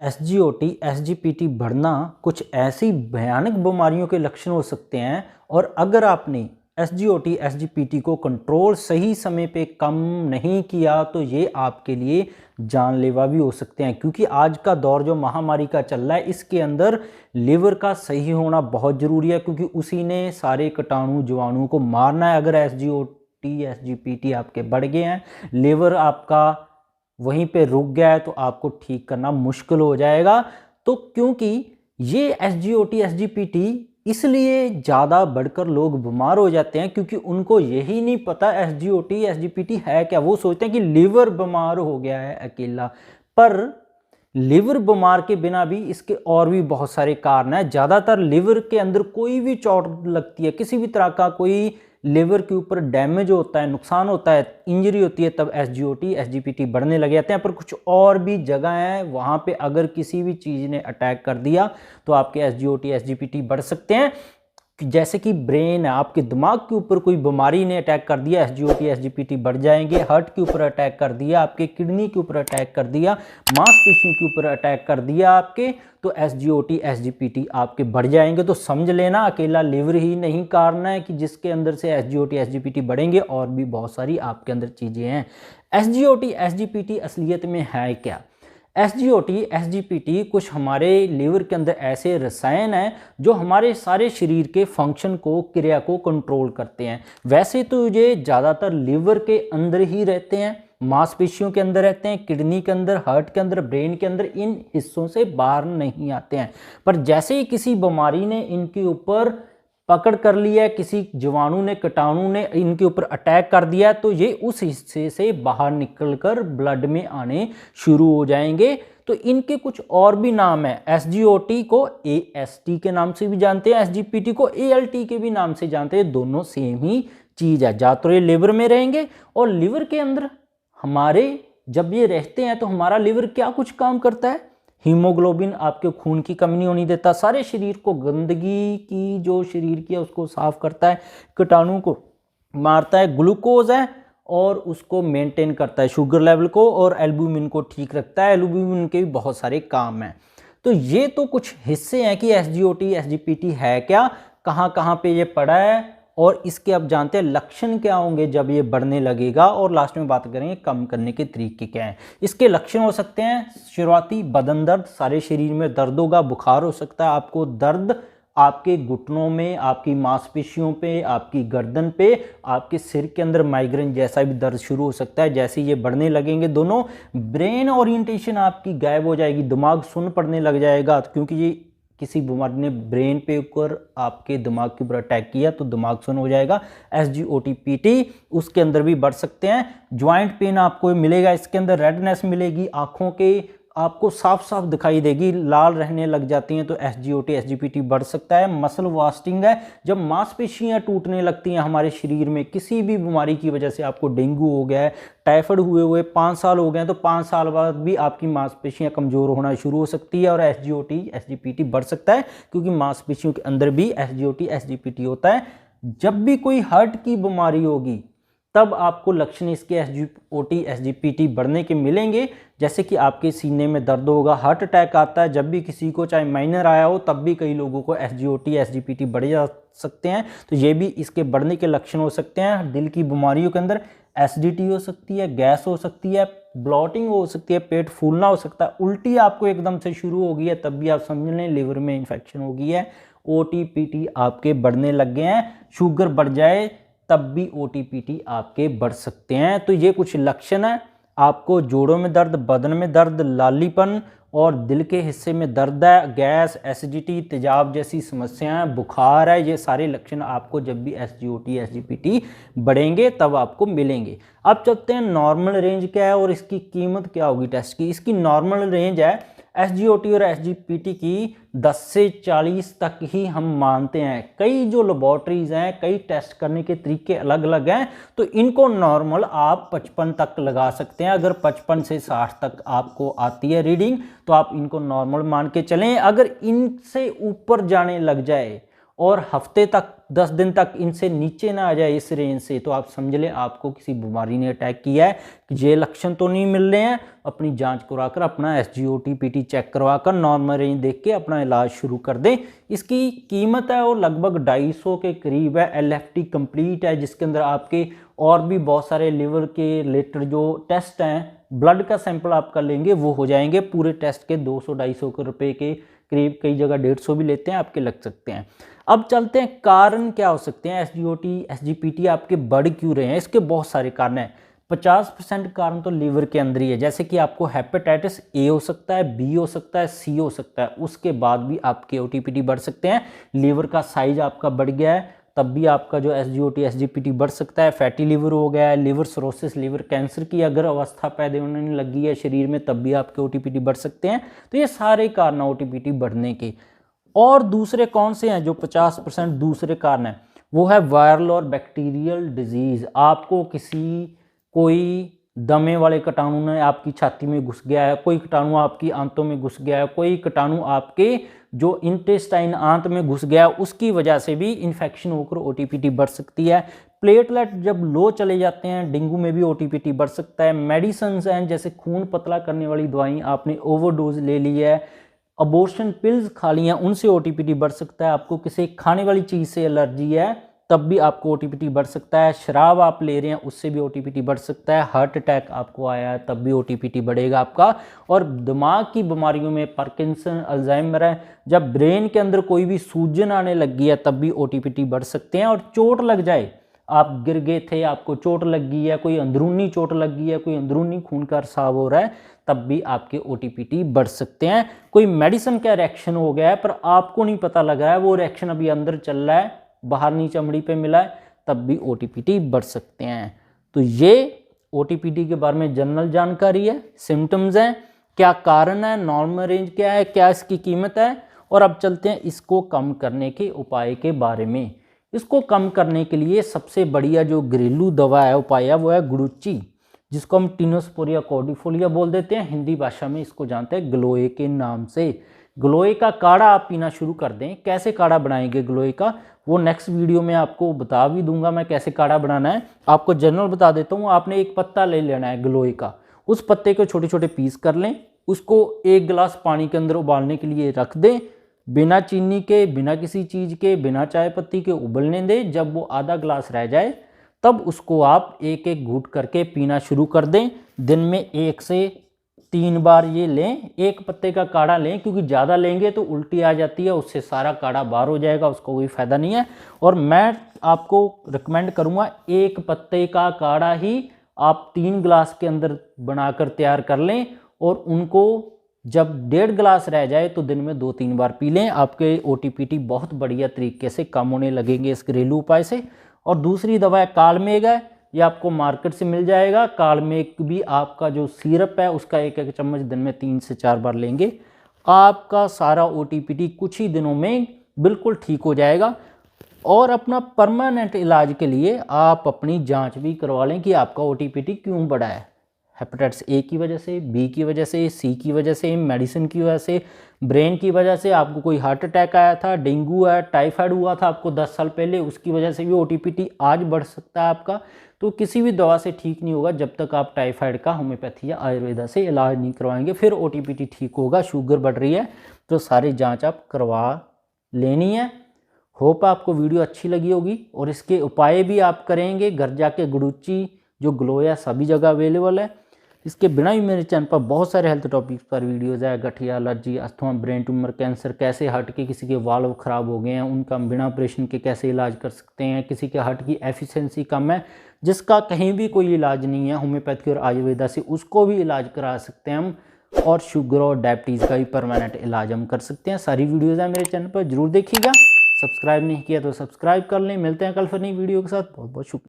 SGOT SGPT बढ़ना कुछ ऐसी भयानक बीमारियों के लक्षण हो सकते हैं और अगर आपने एसजीओटी एसजीपीटी को कंट्रोल सही समय पे कम नहीं किया तो ये आपके लिए जानलेवा भी हो सकते हैं, क्योंकि आज का दौर जो महामारी का चल रहा है इसके अंदर लिवर का सही होना बहुत ज़रूरी है, क्योंकि उसी ने सारे कीटाणु जीवाणुओं को मारना है। अगर एसजीओटी एसजीपीटी आपके बढ़ गए हैं, लिवर आपका वहीं पे रुक गया है, तो आपको ठीक करना मुश्किल हो जाएगा। तो क्योंकि ये एसजीओटी एसजीपीटी इसलिए ज़्यादा बढ़कर लोग बीमार हो जाते हैं क्योंकि उनको यही नहीं पता एसजीओटी एसजीपीटी है क्या। वो सोचते हैं कि लिवर बीमार हो गया है अकेला, पर लिवर बीमार के बिना भी इसके और भी बहुत सारे कारण हैं। ज़्यादातर लिवर के अंदर कोई भी चोट लगती है, किसी भी तरह का कोई लिवर के ऊपर डैमेज होता है, नुकसान होता है, इंजरी होती है, तब एसजीओटी एसजीपीटी बढ़ने लग जाते हैं। पर कुछ और भी जगह हैं वहाँ पे अगर किसी भी चीज़ ने अटैक कर दिया तो आपके एसजीओटी एसजीपीटी बढ़ सकते हैं। जैसे कि ब्रेन है, आपके दिमाग के ऊपर कोई बीमारी ने अटैक कर दिया, एसजीओटी एसजीपीटी बढ़ जाएंगे। हार्ट के ऊपर अटैक कर दिया, आपके किडनी के ऊपर अटैक कर दिया, मांसपेशियों के ऊपर अटैक कर दिया आपके, तो एसजीओटी एसजीपीटी आपके बढ़ जाएंगे। तो समझ लेना अकेला लिवर ही नहीं कारण है कि जिसके अंदर से एसजीओटी एसजीपीटी बढ़ेंगे, और भी बहुत सारी आपके अंदर चीज़ें हैं। एसजीओटी एसजीपीटी असलियत में है क्या? एसजीओटी एसजीपीटी कुछ हमारे लीवर के अंदर ऐसे रसायन हैं जो हमारे सारे शरीर के फंक्शन को, क्रिया को कंट्रोल करते हैं। वैसे तो ये ज़्यादातर लीवर के अंदर ही रहते हैं, मांसपेशियों के अंदर रहते हैं, किडनी के अंदर, हार्ट के अंदर, ब्रेन के अंदर, इन हिस्सों से बाहर नहीं आते हैं। पर जैसे ही किसी बीमारी ने इनके ऊपर पकड़ कर लिया है, किसी जीवाणु ने, कीटाणु ने इनके ऊपर अटैक कर दिया है, तो ये उस हिस्से से बाहर निकलकर ब्लड में आने शुरू हो जाएंगे। तो इनके कुछ और भी नाम है। एसजीओटी को एएसटी के नाम से भी जानते हैं, एसजीपीटी को एएलटी के भी नाम से जानते हैं। दोनों सेम ही चीज़ है। या तो ये लिवर में रहेंगे, और लिवर के अंदर हमारे जब ये रहते हैं तो हमारा लिवर क्या कुछ काम करता है? हीमोग्लोबिन, आपके खून की कमी नहीं होने देता, सारे शरीर को गंदगी की जो शरीर की है उसको साफ करता है, कीटाणु को मारता है, ग्लूकोज है और उसको मेंटेन करता है, शुगर लेवल को, और एल्बुमिन को ठीक रखता है। एल्बुमिन के भी बहुत सारे काम हैं। तो ये तो कुछ हिस्से हैं कि एसजीओटी एसजीपीटी है क्या, कहाँ कहाँ पे ये पड़ा है, और इसके अब जानते हैं लक्षण क्या होंगे जब ये बढ़ने लगेगा, और लास्ट में बात करेंगे कम करने के तरीके क्या हैं। इसके लक्षण हो सकते हैं शुरुआती बदन दर्द, सारे शरीर में दर्द होगा, बुखार हो सकता है आपको, दर्द आपके घुटनों में, आपकी मांसपेशियों पे, आपकी गर्दन पे, आपके सिर के अंदर माइग्रेन जैसा भी दर्द शुरू हो सकता है। जैसे ये बढ़ने लगेंगे दोनों, ब्रेन ओरिएंटेशन आपकी गायब हो जाएगी, दिमाग सुन्न पड़ने लग जाएगा, क्योंकि ये किसी बीमारी ने ब्रेन पे ऊपर आपके दिमाग के ऊपर अटैक किया तो दिमाग सुन्न हो जाएगा। एसजीओटीपीटी उसके अंदर भी बढ़ सकते हैं। ज्वाइंट पेन आपको मिलेगा, इसके अंदर रेडनेस मिलेगी, आंखों के आपको साफ साफ दिखाई देगी, लाल रहने लग जाती हैं, तो एसजीओटी एसजीपीटी बढ़ सकता है। मसल वास्टिंग है, जब मांसपेशियां टूटने लगती हैं हमारे शरीर में, किसी भी बीमारी की वजह से, आपको डेंगू हो गया है, टाइफाइड हुए 5 साल हो गए हैं, तो 5 साल बाद भी आपकी मांसपेशियां कमज़ोर होना शुरू हो सकती है, और एसजीओटी एसजीपीटी बढ़ सकता है, क्योंकि मांसपेशियों के अंदर भी एसजीओटी एसजीपीटी होता है। जब भी कोई हार्ट की बीमारी होगी तब आपको लक्षण इसके एसजीओटी एसजीपीटी बढ़ने के मिलेंगे। जैसे कि आपके सीने में दर्द होगा, हार्ट अटैक आता है, जब भी किसी को चाहे माइनर आया हो तब भी कई लोगों को एसजीओटी एसजीपीटी बढ़ जा सकते हैं। तो ये भी इसके बढ़ने के लक्षण हो सकते हैं। दिल की बीमारियों के अंदर एसिडिटी हो सकती है, गैस हो सकती है, ब्लॉटिंग हो सकती है, पेट फूलना हो सकता है, उल्टी आपको एकदम से शुरू हो गई है तब भी आप समझ लें लिवर में इन्फेक्शन हो गई है। ओटीपीटी आपके बढ़ने लग गए हैं, शुगर बढ़ जाए तब भी ओटीपीटी आपके बढ़ सकते हैं। तो ये कुछ लक्षण है। आपको जोड़ों में दर्द, बदन में दर्द, लालीपन और दिल के हिस्से में दर्द है, गैस, एसिडिटी, तेजाब जैसी समस्याएं, बुखार है, ये सारे लक्षण आपको जब भी एसजीओटी एसजीपीटी बढ़ेंगे तब आपको मिलेंगे। अब चलते हैं नॉर्मल रेंज क्या है और इसकी कीमत क्या होगी टेस्ट की। इसकी नॉर्मल रेंज है एसजीओटी और एसजीपीटी की 10 से 40 तक ही हम मानते हैं। कई जो लेबॉर्ट्रीज हैं, कई टेस्ट करने के तरीके अलग अलग हैं, तो इनको नॉर्मल आप 55 तक लगा सकते हैं। अगर 55 से 60 तक आपको आती है रीडिंग तो आप इनको नॉर्मल मान के चलें। अगर इनसे ऊपर जाने लग जाए और हफ्ते तक 10 दिन तक इनसे नीचे ना आ जाए इस रेंज से, तो आप समझ लें आपको किसी बीमारी ने अटैक किया है। कि ये लक्षण तो नहीं मिल रहे हैं, अपनी जांच कराकर अपना SGOT PT चेक करवाकर नॉर्मल रेंज देख के अपना इलाज शुरू कर दें। इसकी कीमत है वो लगभग 250 के करीब है। LFT कंप्लीट है, जिसके अंदर आपके और भी बहुत सारे लिवर के रिलेटेड जो टेस्ट हैं, ब्लड का सैंपल आपका लेंगे वो हो जाएंगे पूरे टेस्ट के 200-250 रुपये के करीब, कई जगह 150 भी लेते हैं, आपके लग सकते हैं। अब चलते हैं कारण क्या हो सकते हैं SGOT SGPT आपके बढ़ क्यों रहे हैं। इसके बहुत सारे कारण हैं। 50% कारण तो लीवर के अंदर ही है, जैसे कि आपको हेपेटाइटिस A हो सकता है, B हो सकता है, C हो सकता है, उसके बाद भी आपके OTPT बढ़ सकते हैं। लीवर का साइज आपका बढ़ गया है तब भी आपका जो SGOT SGPT बढ़ सकता है। फैटी लीवर हो गया है, लिवर सिरोसिस, लिवर कैंसर की अगर अवस्था पैदा होने लगी है शरीर में, तब भी आपके OTPT बढ़ सकते हैं। तो ये सारे कारण हैं OTPT बढ़ने के। और दूसरे कौन से हैं जो 50% दूसरे कारण हैं, वो है वायरल और बैक्टीरियल डिजीज। आपको कोई दमे वाले कीटाणु ने आपकी छाती में घुस गया है, कोई कीटाणु आपकी आंतों में घुस गया है, कोई कीटाणु आपके जो इंटेस्टाइन आंत में घुस गया, उसकी वजह से भी इन्फेक्शन होकर OTPT बढ़ सकती है। प्लेटलेट जब लो चले जाते हैं, डेंगू में भी OTPT बढ़ सकता है। मेडिसिन हैं जैसे खून पतला करने वाली दवाई आपने ओवरडोज ले ली है, अबॉर्शन पिल्स खा ली हैं, उनसे OTPT बढ़ सकता है। आपको किसी खाने वाली चीज़ से एलर्जी है तब भी आपको OTPT बढ़ सकता है। शराब आप ले रहे हैं उससे भी OTPT बढ़ सकता है। हार्ट अटैक आपको आया है तब भी OTPT बढ़ेगा आपका। और दिमाग की बीमारियों में पार्किंसन, अल्जाइमर है, जब ब्रेन के अंदर कोई भी सूजन आने लगी है तब भी OTPT बढ़ सकते हैं। और चोट लग जाए, आप गिर गए थे, आपको चोट लग गई है, कोई अंदरूनी चोट लग गई है, कोई अंदरूनी खून का रिसाव हो रहा है, तब भी आपके OTPT बढ़ सकते हैं। कोई मेडिसिन का रिएक्शन हो गया है पर आपको नहीं पता लग रहा है, वो रिएक्शन अभी अंदर चल रहा है, बाहर नहीं चमड़ी पे मिला है, तब भी OTPT बढ़ सकते हैं। तो ये OTPT के बारे में जनरल जानकारी है। सिम्टम्स हैं, क्या कारण है, नॉर्मल रेंज क्या है, क्या इसकी कीमत है। और अब चलते हैं इसको कम करने के उपाय के बारे में। इसको कम करने के लिए सबसे बढ़िया जो घरेलू दवा है, उपाय है, वो है गुड़ुची, जिसको हम टिनोस्पोरिया कॉर्डिफोलिया बोल देते हैं। हिंदी भाषा में इसको जानते हैं गलोए के नाम से। गलोए का काढ़ा आप पीना शुरू कर दें। कैसे काढ़ा बनाएंगे गलोए का, वो नेक्स्ट वीडियो में आपको बता भी दूंगा मैं कैसे काढ़ा बनाना है। आपको जनरल बता देता हूँ। आपने एक पत्ता ले लेना है गलोए का, उस पत्ते को छोटे छोटे पीस कर लें, उसको 1 गिलास पानी के अंदर उबालने के लिए रख दें, बिना चीनी के, बिना किसी चीज़ के, बिना चाय पत्ती के उबलने दें। जब वो आधा गिलास रह जाए तब उसको आप एक एक घूंट करके पीना शुरू कर दें। दिन में 1 से 3 बार ये लें। एक पत्ते का काढ़ा लें, क्योंकि ज़्यादा लेंगे तो उल्टी आ जाती है, उससे सारा काढ़ा बाहर हो जाएगा, उसको कोई फ़ायदा नहीं है। और मैं आपको रिकमेंड करूँगा 1 पत्ते का काढ़ा ही आप 3 गिलास के अंदर बनाकर तैयार कर लें, और उनको जब 1.5 गिलास रह जाए तो दिन में 2-3 बार पी लें। आपके OTPT बहुत बढ़िया तरीके से कम होने लगेंगे इस घरेलू उपाय से। और दूसरी दवा है कालमेघ है, ये आपको मार्केट से मिल जाएगा। कालमेघ भी आपका जो सिरप है उसका 1-1 चम्मच दिन में 3 से 4 बार लेंगे, आपका सारा OTPT कुछ ही दिनों में बिल्कुल ठीक हो जाएगा। और अपना परमानेंट इलाज के लिए आप अपनी जांच भी करवा लें कि आपका OTPT क्यों बढ़ा है। हेपेटाइटिस A की वजह से, B की वजह से, C की वजह से, मेडिसिन की वजह से, ब्रेन की वजह से, आपको कोई हार्ट अटैक आया था, डेंगू है, टाइफाइड हुआ था आपको 10 साल पहले, उसकी वजह से भी OTPT आज बढ़ सकता है आपका। तो किसी भी दवा से ठीक नहीं होगा जब तक आप टाइफाइड का होम्योपैथी या आयुर्वेदा से इलाज नहीं करवाएंगे, फिर OTPT ठीक होगा। शुगर बढ़ रही है तो सारी जाँच आप करवा लेनी है। होप आपको वीडियो अच्छी लगी होगी और इसके उपाय भी आप करेंगे। घर जाके गुड़ुची जो ग्लोया सभी जगह अवेलेबल है। इसके बिना भी मेरे चैनल पर बहुत सारे हेल्थ टॉपिक्स पर वीडियोज़ है। गठिया, allergy, asthma, brain tumour, cancer, कैसे हार्ट के किसी के वाल्व ख़राब हो गए हैं उनका बिना ऑपरेशन के कैसे इलाज कर सकते हैं, किसी के हार्ट की एफिशिएंसी कम है जिसका कहीं भी कोई इलाज नहीं है होम्योपैथी और आयुर्वेदा से, उसको भी इलाज करा सकते हैं हम। और शुगर और डायबिटीज़ का भी परमानेंट इलाज हम कर सकते हैं। सारी वीडियोज़ है मेरे चैनल पर, जरूर देखिएगा। सब्सक्राइब नहीं किया तो सब्सक्राइब कर लें। मिलते हैं कल फिर नई वीडियो के साथ। बहुत बहुत शुक्रिया।